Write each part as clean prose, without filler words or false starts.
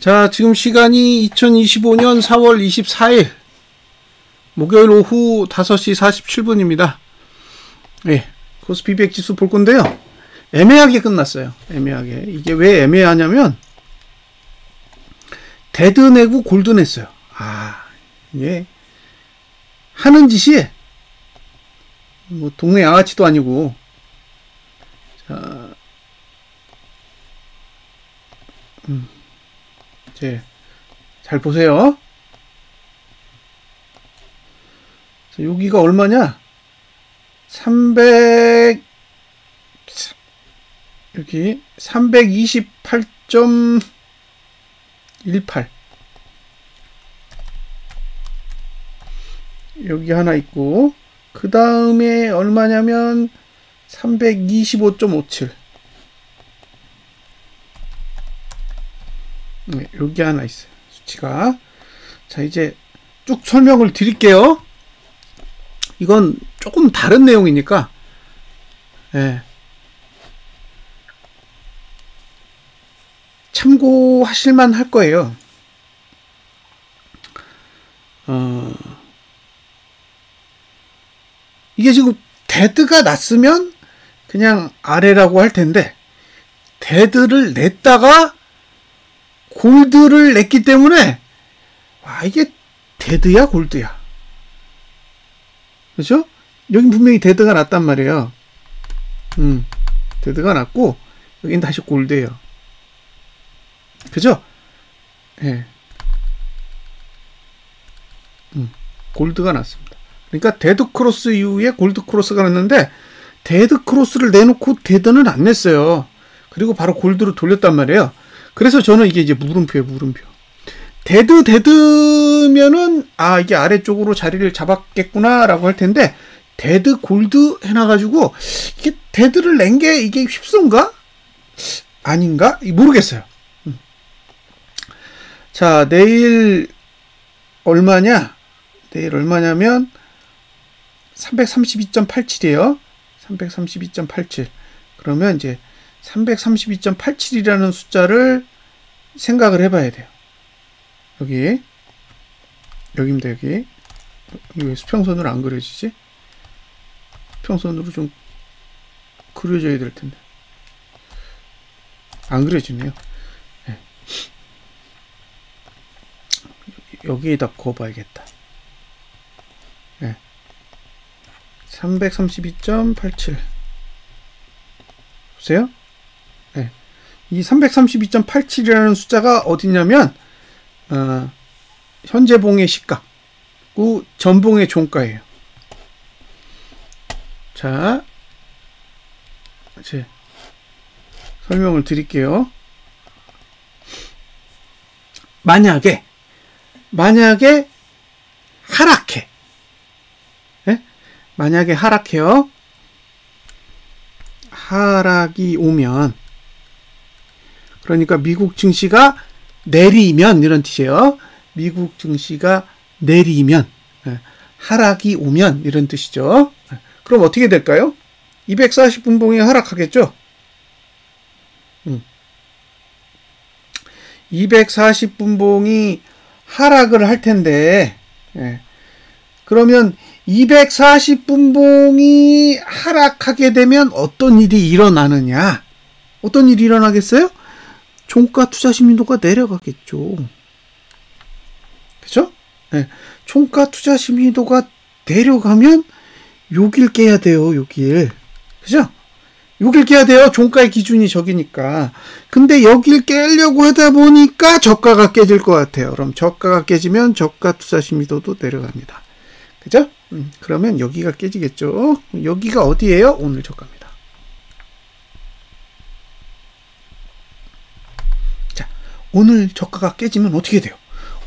자, 지금 시간이 2025년 4월 24일 목요일 오후 5시 47분입니다. 예, 코스피 200 지수 볼 건데요. 애매하게 끝났어요. 애매하게. 이게 왜 애매하냐면 데드 내고 골드 냈어요. 이게 하는 짓이 뭐 동네 양아치도 아니고. 자, 이제 잘 보세요. 자, 여기가 얼마냐? 328.18 여기 하나 있고, 그 다음에 얼마냐면 325.57 네, 여기 하나 있어요, 수치가. 자, 이제 쭉 설명을 드릴게요. 이건 조금 다른 내용이니까, 예, 참고하실만 할 거예요. 이게 지금 데드가 났으면 그냥 아래라고 할 텐데, 데드를 냈다가 골드를 냈기 때문에, 이게 데드야 골드야, 그렇죠? 여긴 분명히 데드가 났단 말이에요. 데드가 났고 여긴 다시 골드예요, 그죠? 예. 골드가 났습니다. 그러니까 데드 크로스 이후에 골드 크로스가 났는데, 데드 크로스를 내놓고 데드는 안 냈어요. 그리고 바로 골드로 돌렸단 말이에요. 그래서 저는 이게 이제 물음표예요, 물음표. 데드면은 이게 아래쪽으로 자리를 잡았겠구나 라고 할 텐데, 데드 골드 해놔가지고 이게 데드를 낸 게 이게 휩쓸인가? 아닌가? 모르겠어요. 자, 내일 얼마냐? 내일 얼마냐면 332.87이에요. 332.87. 그러면 이제 332.87이라는 숫자를 생각을 해봐야 돼요. 여기입니다. 여기 왜 수평선으로 안 그려지지? 수평선으로 좀 그려져야 될 텐데 안 그려지네요. 네. 여기에다 그어봐야겠다. 네. 332.87 보세요. 네. 이 332.87이라는 숫자가 어디냐면 현재 봉의 시가, 그 전봉의 종가예요. 자, 이제 설명을 드릴게요. 만약에 하락해, 네? 만약에 하락해요. 하락이 오면, 그러니까 미국 증시가 내리면, 이런 뜻이에요. 미국 증시가 내리면, 하락이 오면, 이런 뜻이죠. 그럼 어떻게 될까요? 240분봉이 하락하겠죠? 240분봉이 하락을 할 텐데, 그러면 240분봉이 하락하게 되면 어떤 일이 일어나느냐? 어떤 일이 일어나겠어요? 종가 투자 심리도가 내려가겠죠. 그죠? 네. 종가 투자 심리도가 내려가면 여길 깨야 돼요, 여길. 그죠? 여길 깨야 돼요. 종가의 기준이 저기니까. 근데 여길 깨려고 하다 보니까 저가가 깨질 것 같아요. 그럼 저가가 깨지면 저가 투자 심리도도 내려갑니다. 그죠? 그러면 여기가 깨지겠죠. 여기가 어디예요? 오늘 저가입니다. 오늘 저가가 깨지면 어떻게 돼요?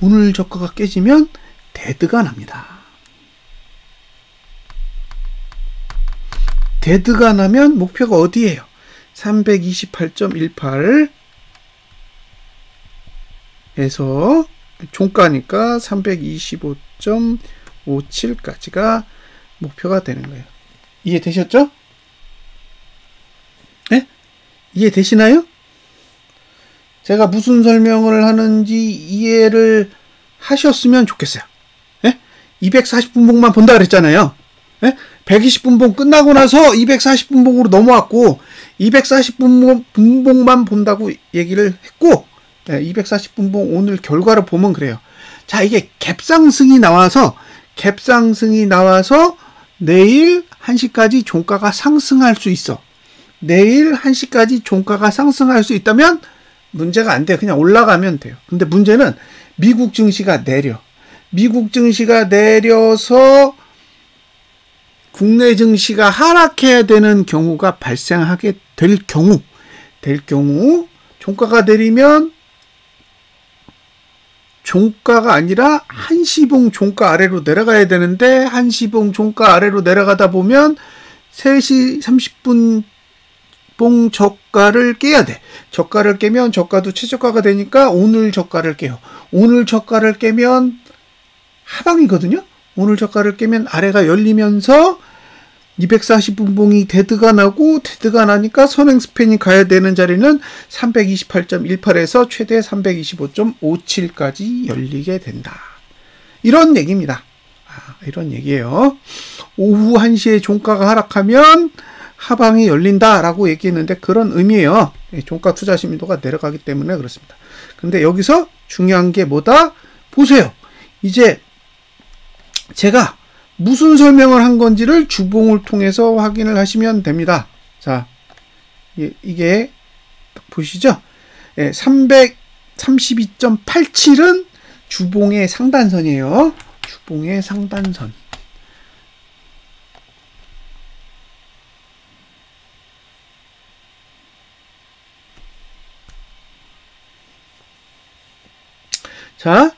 오늘 저가가 깨지면 데드가 납니다. 데드가 나면 목표가 어디예요? 328.18 에서 종가니까 325.57까지가 목표가 되는 거예요. 이해되셨죠? 네? 이해되시나요? 제가 무슨 설명을 하는지 이해를 하셨으면 좋겠어요. 예? 240분봉만 본다 그랬잖아요. 예? 120분봉 끝나고 나서 240분봉으로 넘어왔고 240분봉만 본다고 얘기를 했고 240분봉 오늘 결과를 보면 그래요. 자, 이게 갭상승이 나와서 내일 1시까지 종가가 상승할 수 있어. 내일 1시까지 종가가 상승할 수 있다면 문제가 안 돼요. 그냥 올라가면 돼요. 근데 문제는 미국 증시가 내려. 미국 증시가 내려서 국내 증시가 하락해야 되는 경우가 발생하게 될 경우 종가가 내리면 종가가 아니라 한시봉 종가 아래로 내려가야 되는데 한시봉 종가 아래로 내려가다 보면 3시 30분 봉 저가를 깨야 돼. 저가를 깨면 저가도 최저가가 되니까 오늘 저가를 깨요. 오늘 저가를 깨면 하방이거든요. 오늘 저가를 깨면 아래가 열리면서 240분봉이 데드가 나고 데드가 나니까 선행 스팬이 가야 되는 자리는 328.18에서 최대 325.57까지 열리게 된다. 이런 얘기입니다. 이런 얘기예요. 오후 1시에 종가가 하락하면 하방이 열린다라고 얘기했는데 그런 의미예요. 종가 투자 심리도가 내려가기 때문에 그렇습니다. 근데 여기서 중요한 게 뭐다? 보세요. 이제 제가 무슨 설명을 한 건지를 주봉을 통해서 확인을 하시면 됩니다. 자, 이게 보시죠. 332.87은 주봉의 상단선이에요. 주봉의 상단선. 자,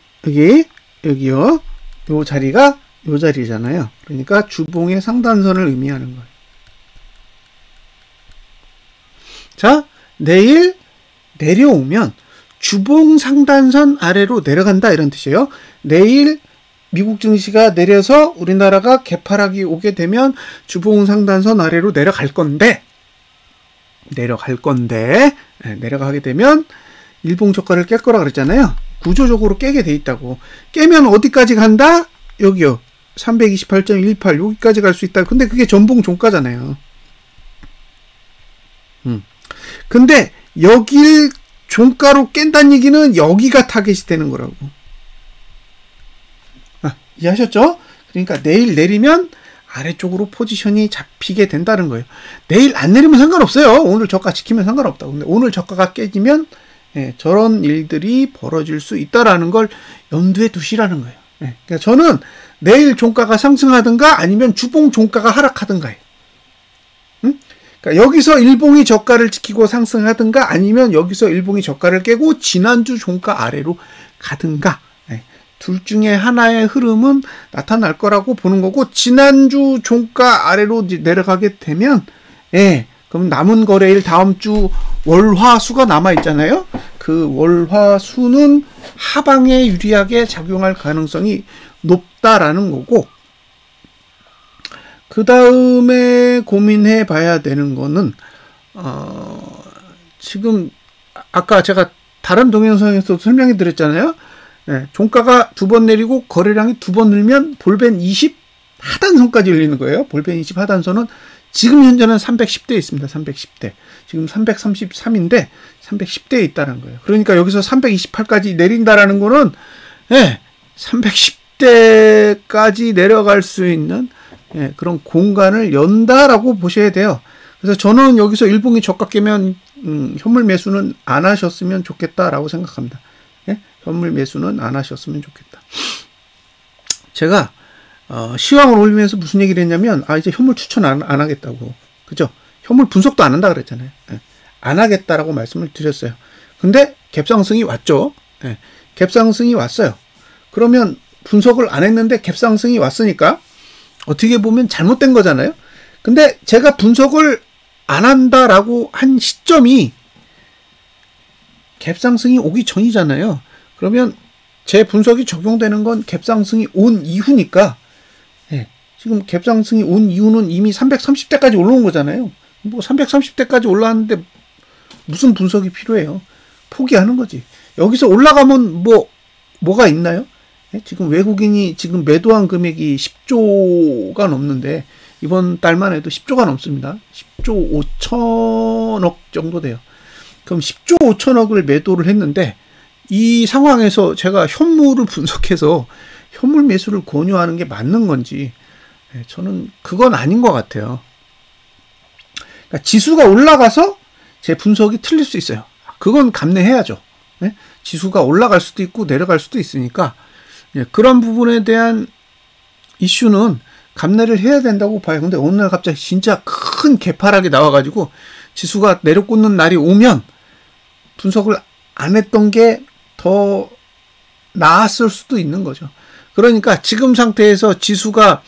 여기요. 요 자리가 요 자리잖아요. 그러니까 주봉의 상단선을 의미하는 거예요. 자, 내일 내려오면 주봉 상단선 아래로 내려간다 이런 뜻이에요. 내일 미국 증시가 내려서 우리나라가 개파락이 오게 되면 주봉 상단선 아래로 내려가게 되면 일봉 저가를 깰 거라 그랬잖아요. 구조적으로 깨게 돼 있다고. 깨면 어디까지 간다? 여기요. 328.18 여기까지 갈 수 있다. 근데 그게 전봉 종가잖아요. 근데 여길 종가로 깬다는 얘기는 여기가 타겟이 되는 거라고. 이해하셨죠? 그러니까 내일 내리면 아래쪽으로 포지션이 잡히게 된다는 거예요. 내일 안 내리면 상관없어요. 오늘 저가 지키면 상관없다고. 근데 오늘 저가가 깨지면 저런 일들이 벌어질 수 있다라는 걸 염두에 두시라는 거예요. 그러니까 저는 내일 종가가 상승하든가 아니면 주봉 종가가 하락하든가예요. 그러니까 여기서 일봉이 저가를 지키고 상승하든가 아니면 여기서 일봉이 저가를 깨고 지난주 종가 아래로 가든가 둘 중에 하나의 흐름은 나타날 거라고 보는 거고 지난주 종가 아래로 내려가게 되면 그럼 남은 거래일 다음 주 월화수가 남아 있잖아요. 그 월화수는 하방에 유리하게 작용할 가능성이 높다라는 거고 그 다음에 고민해 봐야 되는 거는 지금 아까 제가 다른 동영상에서 설명해 드렸잖아요. 종가가 2번 내리고 거래량이 2번 늘면 볼벤 20 하단선까지 열리는 거예요. 볼벤 20 하단선은 지금 현재는 310대에 있습니다. 310대. 지금 333인데 310대에 있다는 거예요. 그러니까 여기서 328까지 내린다라는 거는 310대까지 내려갈 수 있는 그런 공간을 연다라고 보셔야 돼요. 그래서 저는 여기서 일봉이 저가 깨면 현물 매수는 안 하셨으면 좋겠다라고 생각합니다. 현물 매수는 안 하셨으면 좋겠다. 제가 시황을 올리면서 무슨 얘기를 했냐면 이제 현물 추천 안 하겠다고. 그죠? 현물 분석도 안 한다 그랬잖아요. 안 하겠다라고 말씀을 드렸어요. 근데 갭상승이 왔죠. 갭상승이 왔어요. 그러면 분석을 안 했는데 갭상승이 왔으니까 어떻게 보면 잘못된 거잖아요. 근데 제가 분석을 안 한다라고 한 시점이 갭상승이 오기 전이잖아요. 그러면 제 분석이 적용되는 건 갭상승이 온 이후니까 지금 갭상승이 온 이유는 이미 330대까지 올라온 거잖아요. 뭐 330대까지 올라왔는데 무슨 분석이 필요해요. 포기하는 거지. 여기서 올라가면 뭐가 있나요? 지금 외국인이 지금 매도한 금액이 10조가 넘는데 이번 달만 해도 10조가 넘습니다. 10조 5천억 정도 돼요. 그럼 10조 5천억을 매도를 했는데 이 상황에서 제가 현물을 분석해서 현물 매수를 권유하는 게 맞는 건지 저는 그건 아닌 것 같아요. 그러니까 지수가 올라가서 제 분석이 틀릴 수 있어요. 그건 감내해야죠. 지수가 올라갈 수도 있고 내려갈 수도 있으니까 그런 부분에 대한 이슈는 감내를 해야 된다고 봐요. 근데 어느 날 갑자기 진짜 큰 개파락이 나와가지고 지수가 내려꽂는 날이 오면 분석을 안 했던 게 더 나았을 수도 있는 거죠. 그러니까 지금 상태에서 지수가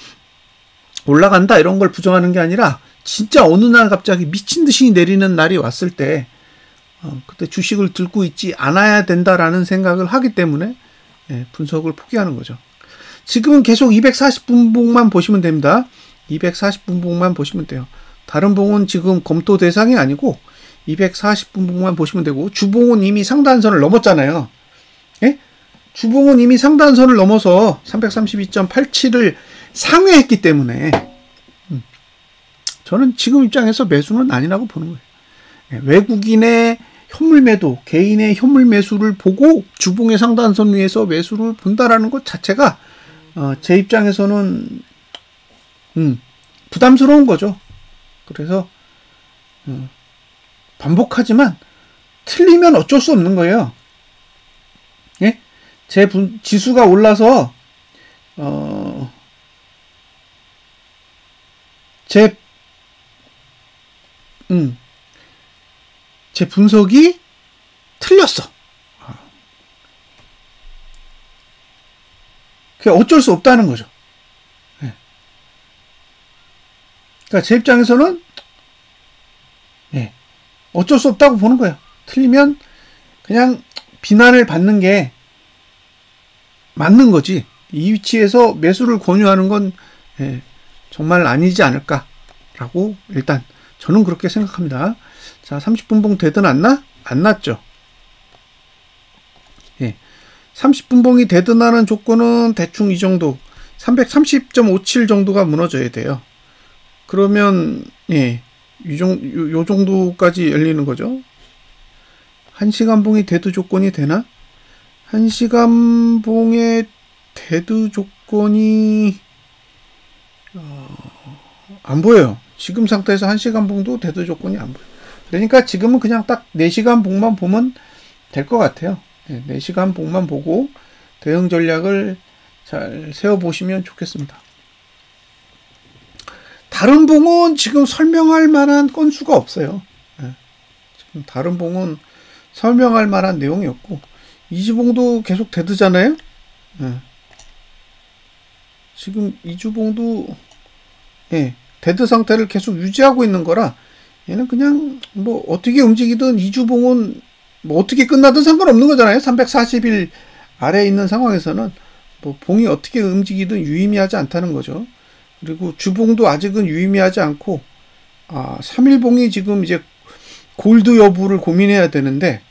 올라간다 이런 걸 부정하는 게 아니라 진짜 어느 날 갑자기 미친 듯이 내리는 날이 왔을 때 그때 주식을 들고 있지 않아야 된다라는 생각을 하기 때문에 분석을 포기하는 거죠. 지금은 계속 240분봉만 보시면 됩니다. 240분봉만 보시면 돼요. 다른 봉은 지금 검토 대상이 아니고 240분봉만 보시면 되고 주봉은 이미 상단선을 넘었잖아요. 주봉은 이미 상단선을 넘어서 332.87을 상회했기 때문에 저는 지금 입장에서 매수는 아니라고 보는 거예요. 외국인의 현물 매도, 개인의 현물 매수를 보고 주봉의 상단선 위에서 매수를 본다라는 것 자체가 제 입장에서는 부담스러운 거죠. 그래서 반복하지만 틀리면 어쩔 수 없는 거예요. 예? 지수가 올라서 제 분석이 틀렸어. 그게 어쩔 수 없다는 거죠. 네. 그러니까 제 입장에서는 어쩔 수 없다고 보는 거예요. 틀리면 그냥 비난을 받는 게 맞는 거지. 이 위치에서 매수를 권유하는 건 정말 아니지 않을까라고 일단 저는 그렇게 생각합니다. 자, 30분봉 되든 안 나? 안 났죠. 30분봉이 되든 하는 조건은 대충 이 정도 330.57 정도가 무너져야 돼요. 그러면 요 정도까지 열리는 거죠. 1시간 봉이 데드 조건이 되나? 1시간 봉의 데드 조건이 안 보여요. 지금 상태에서 1시간 봉도 데드 조건이 안 보여요. 그러니까 지금은 그냥 딱 4시간 봉만 보면 될 것 같아요. 4시간 봉만 보고 대응 전략을 잘 세워보시면 좋겠습니다. 다른 봉은 지금 설명할 만한 건수가 없어요. 지금 다른 봉은 설명할 만한 내용이 없고 이주봉도 계속 데드잖아요. 지금 이주봉도 데드 상태를 계속 유지하고 있는 거라 얘는 그냥 뭐 어떻게 움직이든 이주봉은 뭐 어떻게 끝나든 상관없는 거잖아요. 340일 아래에 있는 상황에서는 뭐 봉이 어떻게 움직이든 유의미하지 않다는 거죠. 그리고 주봉도 아직은 유의미하지 않고 3일봉이 지금 이제 골드 여부를 고민해야 되는데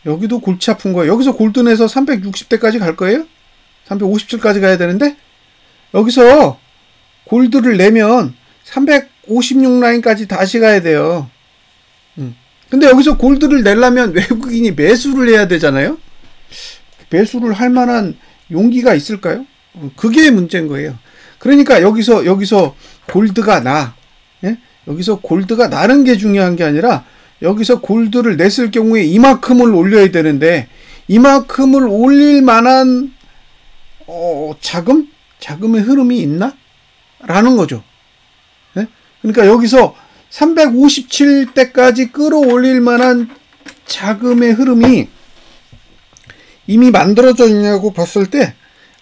여기도 골치 아픈 거예요. 여기서 골드 내서 360대까지 갈 거예요? 357까지 가야 되는데 여기서 골드를 내면 356 라인까지 다시 가야 돼요. 근데 여기서 골드를 내려면 외국인이 매수를 해야 되잖아요. 매수를 할 만한 용기가 있을까요? 그게 문제인 거예요. 그러니까 여기서 골드가 여기서 골드가 나는 게 중요한 게 아니라 여기서 골드를 냈을 경우에 이만큼을 올려야 되는데 이만큼을 올릴 만한 자금의 흐름이 있나? 라는 거죠. 그러니까 여기서 357대까지 끌어올릴 만한 자금의 흐름이 이미 만들어져 있냐고 봤을 때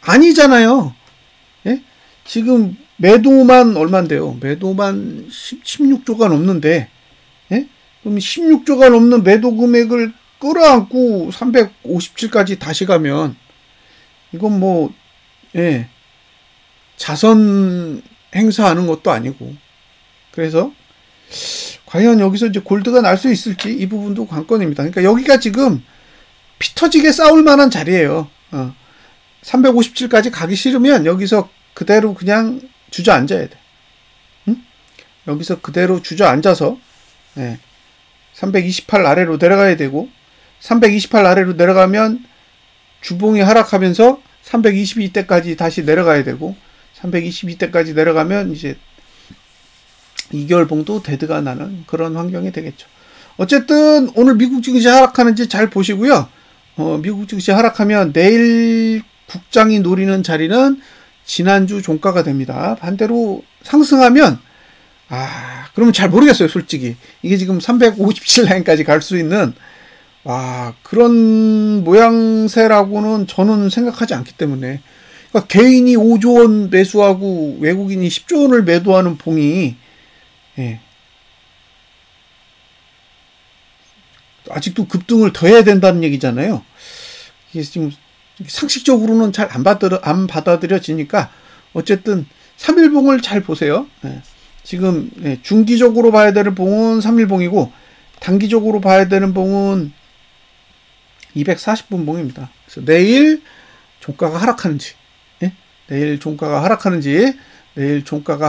아니잖아요. 지금 매도만 얼만데요? 매도만 16조가 넘는데 그럼 16조가 넘는 매도 금액을 끌어안고 357까지 다시 가면 이건 뭐 자선 행사하는 것도 아니고 그래서 과연 여기서 이제 골드가 날 수 있을지 이 부분도 관건입니다. 그러니까 여기가 지금 피 터지게 싸울 만한 자리예요. 357까지 가기 싫으면 여기서 그대로 그냥 주저앉아야 돼. 응? 여기서 그대로 주저앉아서 328 아래로 내려가야 되고 328 아래로 내려가면 주봉이 하락하면서 322대까지 다시 내려가야 되고 322대까지 내려가면 이제 2개월 봉도 데드가 나는 그런 환경이 되겠죠. 어쨌든 오늘 미국 증시 하락하는지 잘 보시고요. 미국 증시 하락하면 내일 국장이 노리는 자리는 지난주 종가가 됩니다. 반대로 상승하면 그러면 잘 모르겠어요, 솔직히. 이게 지금 357 라인까지 갈 수 있는 그런 모양새라고는 저는 생각하지 않기 때문에. 그러니까 개인이 5조 원 매수하고 외국인이 10조 원을 매도하는 봉이 아직도 급등을 더 해야 된다는 얘기잖아요. 이게 지금 상식적으로는 잘 안 받아들여지니까 어쨌든 3일봉을 잘 보세요. 지금 중기적으로 봐야 되는 봉은 3일봉이고 단기적으로 봐야 되는 봉은 240분 봉입니다. 그래서 내일 종가가 하락하는지, 내일 종가가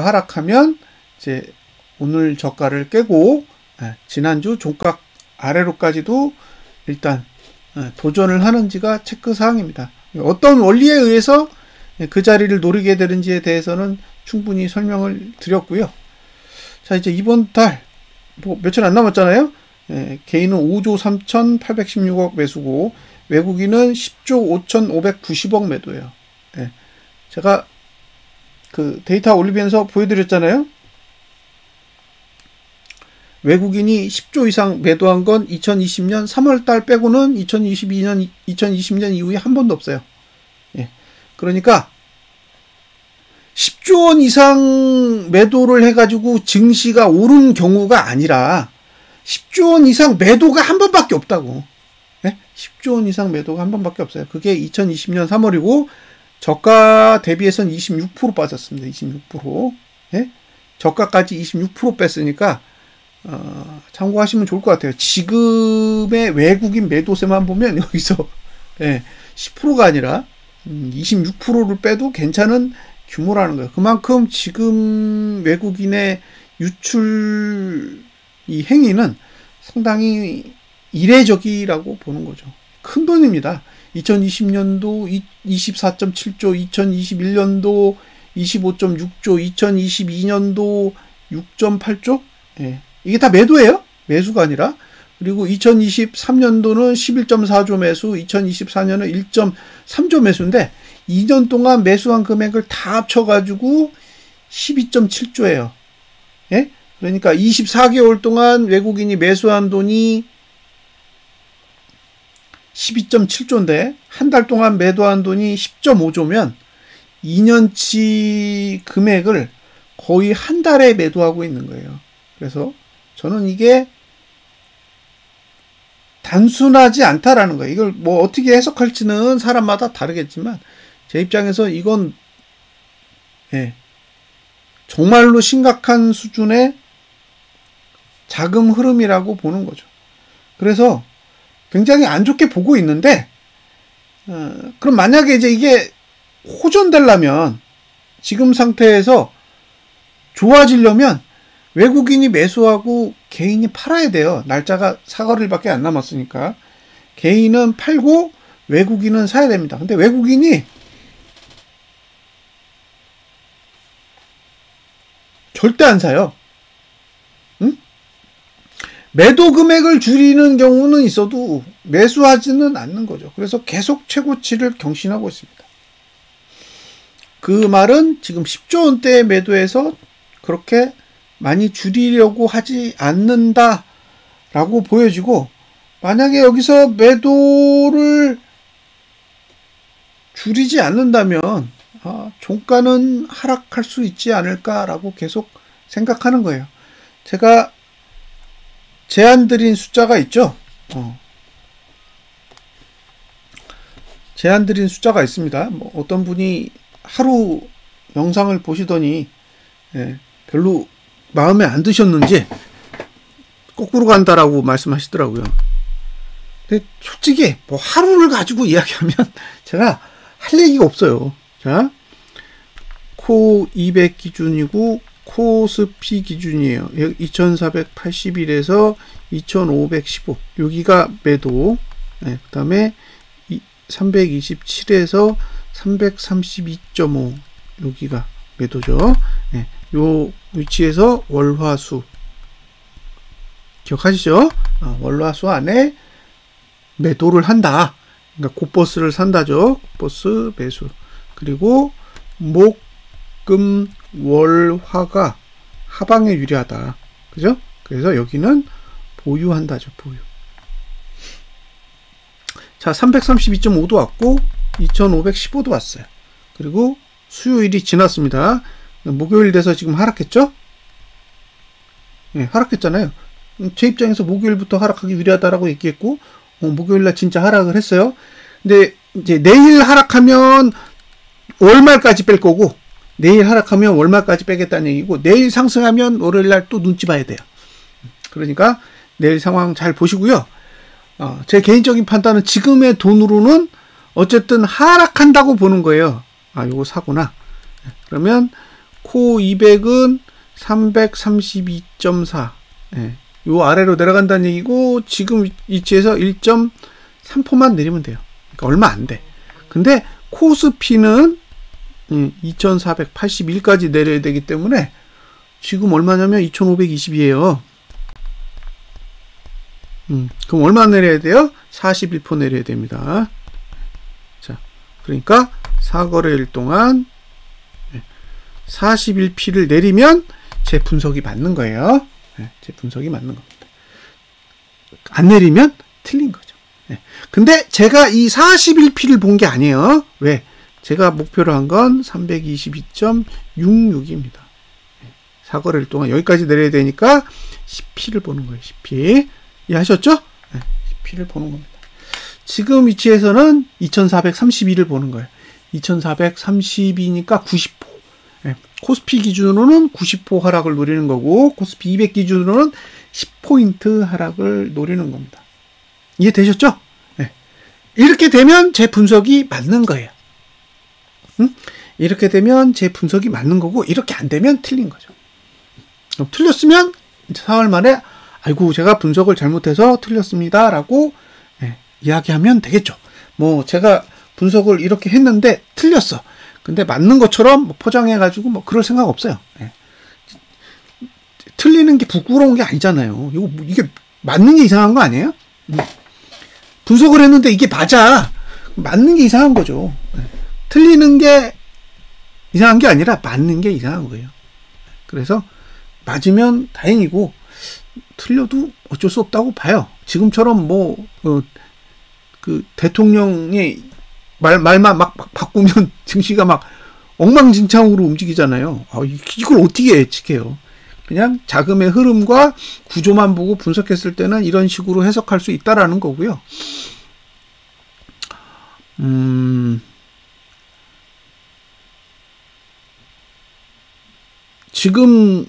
하락하면 이제 오늘 저가를 깨고 지난주 종가 아래로까지도 일단 도전을 하는지가 체크사항입니다. 어떤 원리에 의해서 그 자리를 노리게 되는지에 대해서는 충분히 설명을 드렸고요. 자, 이제 이번 달 며칠 안 남았잖아요. 개인은 5조 3,816억 매수고 외국인은 10조 5,590억 매도예요. 제가 그 데이터 올리면서 보여드렸잖아요. 외국인이 10조 이상 매도한 건 2020년 3월달 빼고는 2020년 이후에 한 번도 없어요. 그러니까 10조 원 이상 매도를 해가지고 증시가 오른 경우가 아니라 10조 원 이상 매도가 한 번밖에 없다고. 10조 원 이상 매도가 한 번밖에 없어요. 그게 2020년 3월이고 저가 대비해서는 26% 빠졌습니다. 26%. 저가까지 26% 뺐으니까 참고하시면 좋을 것 같아요. 지금의 외국인 매도세만 보면 여기서 10%가 아니라 26%를 빼도 괜찮은 규모라는 거예요. 그만큼 지금 외국인의 유출 이 행위는 상당히 이례적이라고 보는 거죠. 큰 돈입니다. 2020년도 24.7조, 2021년도 25.6조, 2022년도 6.8조? 이게 다 매도예요. 매수가 아니라. 그리고 2023년도는 11.4조 매수, 2024년은 1.3조 매수인데 2년 동안 매수한 금액을 다 합쳐가지고 12.7조예요. 그러니까 24개월 동안 외국인이 매수한 돈이 12.7조인데 한 달 동안 매도한 돈이 10.5조면 2년치 금액을 거의 한 달에 매도하고 있는 거예요. 그래서 저는 이게 단순하지 않다라는 거예요. 이걸 뭐 어떻게 해석할지는 사람마다 다르겠지만 제 입장에서 이건 정말로 심각한 수준의 자금 흐름이라고 보는 거죠. 그래서 굉장히 안 좋게 보고 있는데 그럼 만약에 이제 이게 호전되려면 지금 상태에서 좋아지려면 외국인이 매수하고 개인이 팔아야 돼요. 날짜가 4거리밖에 안 남았으니까. 개인은 팔고 외국인은 사야 됩니다. 근데 외국인이 절대 안 사요. 응? 매도 금액을 줄이는 경우는 있어도 매수하지는 않는 거죠. 그래서 계속 최고치를 경신하고 있습니다. 그 말은 지금 10조 원대의 매도에서 그렇게 많이 줄이려고 하지 않는다라고 보여지고, 만약에 여기서 매도를 줄이지 않는다면 종가는 하락할 수 있지 않을까라고 계속 생각하는 거예요. 제가 제안 드린 숫자가 있죠. 제안 드린 숫자가 있습니다. 뭐 어떤 분이 하루 영상을 보시더니 별로 마음에 안 드셨는지 거꾸로 간다라고 말씀하시더라고요. 근데 솔직히 뭐 하루를 가지고 이야기하면 제가 할 얘기가 없어요. 자, 코 200 기준이고 코스피 기준이에요. 2481에서 2515 여기가 매도. 네, 그 다음에 327에서 332.5 여기가 매도죠. 네, 요 위치에서 월화수 기억하시죠? 월화수 안에 매도를 한다. 그러니까 곧버스를 산다죠. 곧버스 매수. 그리고 목, 금, 월, 화가 하방에 유리하다. 그죠? 그래서 여기는 보유한다죠. 보유. 자, 332.5도 왔고 2515도 왔어요. 그리고 수요일이 지났습니다. 목요일 돼서 지금 하락했죠? 네, 하락했잖아요. 제 입장에서 목요일부터 하락하기 유리하다라고 얘기했고 목요일날 진짜 하락을 했어요. 근데 이제 내일 하락하면 월말까지 뺄 거고 내일 하락하면 월말까지 빼겠다는 얘기고 내일 상승하면 월요일날 또 눈치 봐야 돼요. 그러니까 내일 상황 잘 보시고요. 제 개인적인 판단은 지금의 돈으로는 어쨌든 하락한다고 보는 거예요. 요거 사구나. 그러면 코 200은 332.4. 예, 요 아래로 내려간다는 얘기고 지금 위치에서 1.3포만 내리면 돼요. 그러니까 얼마 안 돼. 근데 코스피는 2481까지 내려야 되기 때문에 지금 얼마냐면 2520이에요. 그럼 얼마 내려야 돼요? 41포 내려야 됩니다. 자, 그러니까 4거래일 동안 41P를 내리면 제 분석이 맞는 거예요. 제 분석이 맞는 겁니다. 안 내리면 틀린 거죠. 근데 제가 이 41P를 본 게 아니에요. 왜? 제가 목표로 한 건 322.66입니다. 4거래일 동안 여기까지 내려야 되니까 10P를 보는 거예요. 10P. 이해하셨죠? 10P를 보는 겁니다. 지금 위치에서는 2432를 보는 거예요. 2432니까 90포. 코스피 기준으로는 90포 하락을 노리는 거고 코스피 200 기준으로는 10포인트 하락을 노리는 겁니다. 이해되셨죠? 이렇게 되면 제 분석이 맞는 거예요. 이렇게 되면 제 분석이 맞는 거고 이렇게 안 되면 틀린 거죠. 그럼 틀렸으면 4월 말에 아이고 제가 분석을 잘못해서 틀렸습니다 라고 이야기하면 되겠죠. 뭐 제가 분석을 이렇게 했는데 틀렸어. 근데 맞는 것처럼 포장해 가지고 그럴 생각 없어요. 틀리는 게 부끄러운 게 아니잖아요. 이게 맞는 게 이상한 거 아니에요? 분석을 했는데 이게 맞아. 맞는 게 이상한 거죠. 틀리는 게 이상한 게 아니라 맞는 게 이상한 거예요. 그래서 맞으면 다행이고 틀려도 어쩔 수 없다고 봐요. 지금처럼 그 대통령의 말만 막 바꾸면 증시가 막 엉망진창으로 움직이잖아요. 이걸 어떻게 예측해요? 그냥 자금의 흐름과 구조만 보고 분석했을 때는 이런 식으로 해석할 수 있다라는 거고요. 지금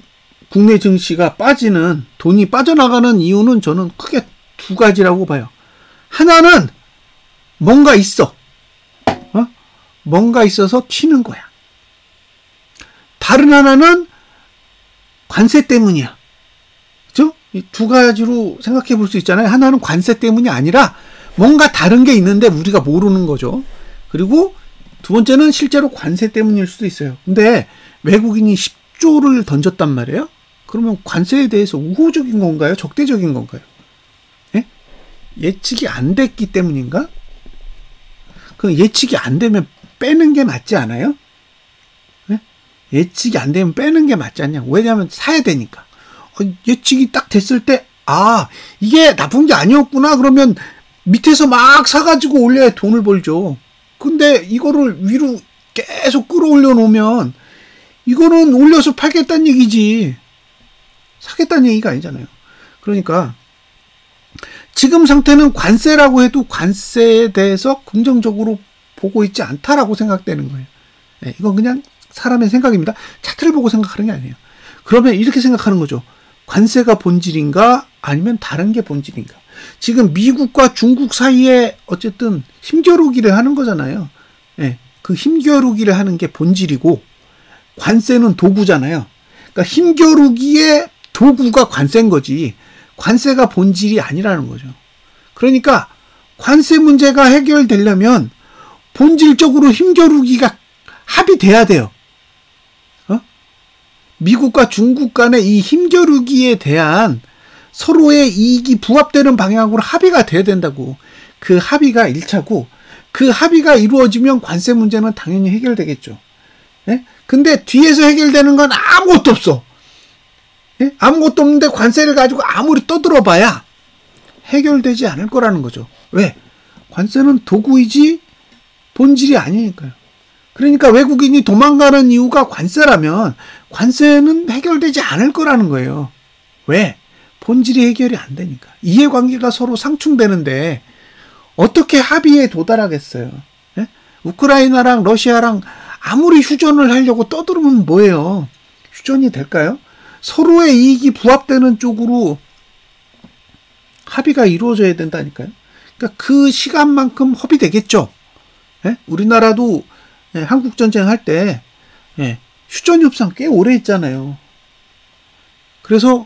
국내 증시가 빠지는, 돈이 빠져나가는 이유는 저는 크게 두 가지라고 봐요. 하나는 뭔가 있어. 뭔가 있어서 튀는 거야. 다른 하나는 관세 때문이야. 그죠? 이 두 가지로 생각해 볼 수 있잖아요. 하나는 관세 때문이 아니라 뭔가 다른 게 있는데 우리가 모르는 거죠. 그리고 두 번째는 실제로 관세 때문일 수도 있어요. 근데 외국인이 10조를 던졌단 말이에요. 그러면 관세에 대해서 우호적인 건가요? 적대적인 건가요? 예측이 안 됐기 때문인가? 그럼 예측이 안 되면 빼는 게 맞지 않아요? 예측이 안 되면 빼는 게 맞지 않냐? 왜냐하면 사야 되니까. 예측이 딱 됐을 때, 이게 나쁜 게 아니었구나. 그러면 밑에서 막 사가지고 올려야 돈을 벌죠. 근데 이거를 위로 계속 끌어올려 놓으면 이거는 올려서 팔겠다는 얘기지. 사겠다는 얘기가 아니잖아요. 그러니까 지금 상태는 관세라고 해도 관세에 대해서 긍정적으로 보고 있지 않다라고 생각되는 거예요. 이건 그냥 사람의 생각입니다. 차트를 보고 생각하는 게 아니에요. 그러면 이렇게 생각하는 거죠. 관세가 본질인가 아니면 다른 게 본질인가. 지금 미국과 중국 사이에 어쨌든 힘겨루기를 하는 거잖아요. 예, 그 힘겨루기를 하는 게 본질이고 관세는 도구잖아요. 그러니까 힘겨루기의 도구가 관세인 거지 관세가 본질이 아니라는 거죠. 그러니까 관세 문제가 해결되려면 본질적으로 힘겨루기가 합의돼야 돼요. 미국과 중국 간의 이 힘겨루기에 대한 서로의 이익이 부합되는 방향으로 합의가 돼야 된다고. 그 합의가 1차고 그 합의가 이루어지면 관세 문제는 당연히 해결되겠죠. 예? 근데 뒤에서 해결되는 건 아무것도 없어. 예? 아무것도 없는데 관세를 가지고 아무리 떠들어봐야 해결되지 않을 거라는 거죠. 왜? 관세는 도구이지 본질이 아니니까요. 그러니까 외국인이 도망가는 이유가 관세라면 관세는 해결되지 않을 거라는 거예요. 왜? 본질이 해결이 안 되니까. 이해관계가 서로 상충되는데 어떻게 합의에 도달하겠어요? 예? 우크라이나랑 러시아랑 아무리 휴전을 하려고 떠들면 뭐예요? 휴전이 될까요? 서로의 이익이 부합되는 쪽으로 합의가 이루어져야 된다니까요. 그러니까 그 시간만큼 협의되겠죠. 예? 우리나라도 예, 한국전쟁 할 때 예, 휴전 협상 꽤 오래 했잖아요. 그래서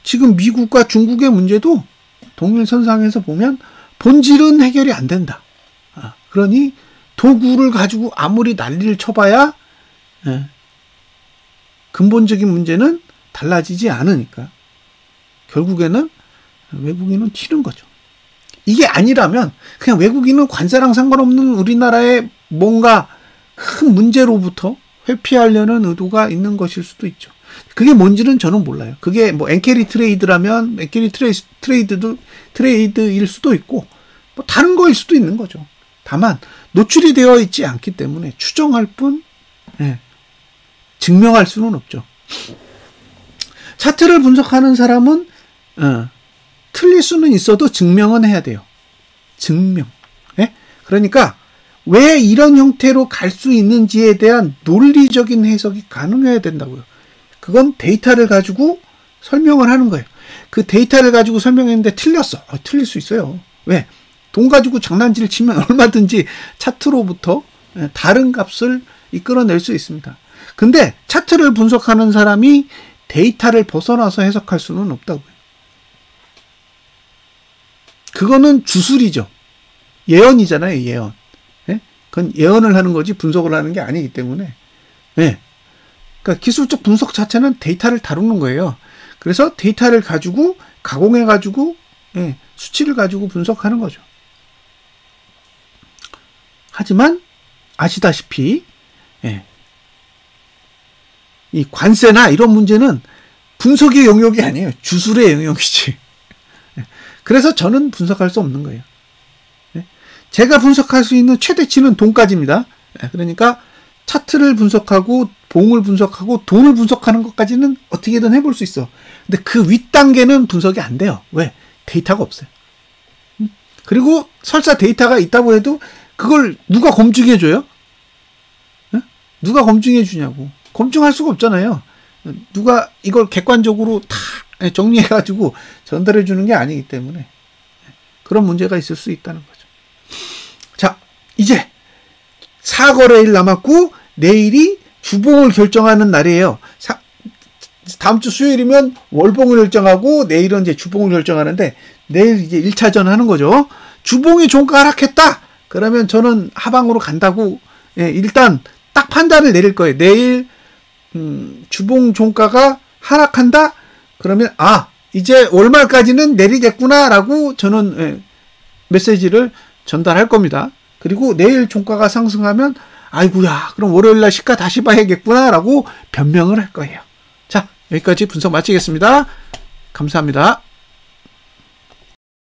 지금 미국과 중국의 문제도 동일선상에서 보면 본질은 해결이 안 된다. 그러니 도구를 가지고 아무리 난리를 쳐봐야 예, 근본적인 문제는 달라지지 않으니까 결국에는 외국인은 튀는 거죠. 이게 아니라면 그냥 외국인은 관세랑 상관없는 우리나라의 뭔가 큰 문제로부터 회피하려는 의도가 있는 것일 수도 있죠. 그게 뭔지는 저는 몰라요. 그게 뭐 엔캐리 트레이드라면 엔캐리 트레이드일 수도 있고 뭐 다른 거일 수도 있는 거죠. 다만 노출이 되어 있지 않기 때문에 추정할 뿐 예, 증명할 수는 없죠. 차트를 분석하는 사람은 틀릴 수는 있어도 증명은 해야 돼요. 증명. 예? 그러니까 왜 이런 형태로 갈 수 있는지에 대한 논리적인 해석이 가능해야 된다고요. 그건 데이터를 가지고 설명을 하는 거예요. 그 데이터를 가지고 설명했는데 틀렸어. 틀릴 수 있어요. 왜? 돈 가지고 장난질 치면 얼마든지 차트로부터 다른 값을 이끌어낼 수 있습니다. 근데 차트를 분석하는 사람이 데이터를 벗어나서 해석할 수는 없다고요. 그거는 주술이죠. 예언이잖아요, 예언. 예? 그건 예언을 하는 거지 분석을 하는 게 아니기 때문에. 예. 그러니까 기술적 분석 자체는 데이터를 다루는 거예요. 그래서 데이터를 가지고 가공해가지고 예, 수치를 가지고 분석하는 거죠. 하지만 아시다시피 예, 이 관세나 이런 문제는 분석의 영역이 아니에요. 주술의 영역이지. 그래서 저는 분석할 수 없는 거예요. 제가 분석할 수 있는 최대치는 돈까지입니다. 그러니까 차트를 분석하고 봉을 분석하고 돈을 분석하는 것까지는 어떻게든 해볼 수 있어. 근데 그 윗단계는 분석이 안 돼요. 왜? 데이터가 없어요. 그리고 설사 데이터가 있다고 해도 그걸 누가 검증해줘요? 누가 검증해주냐고. 검증할 수가 없잖아요. 누가 이걸 객관적으로 다 정리해가지고 전달해주는 게 아니기 때문에 그런 문제가 있을 수 있다는 거죠. 자, 이제 사거래일 남았고 내일이 주봉을 결정하는 날이에요. 다음 주 수요일이면 월봉을 결정하고 내일은 이제 주봉을 결정하는데 내일 이제 1차전 하는 거죠. 주봉이 종가 하락했다. 그러면 저는 하방으로 간다고 일단 딱 판단을 내릴 거예요. 내일 주봉 종가가 하락한다. 그러면 이제 월말까지는 내리겠구나라고 저는 메시지를 전달할 겁니다. 그리고 내일 종가가 상승하면 아이고야 그럼 월요일날 시가 다시 봐야겠구나라고 변명을 할 거예요. 자, 여기까지 분석 마치겠습니다. 감사합니다.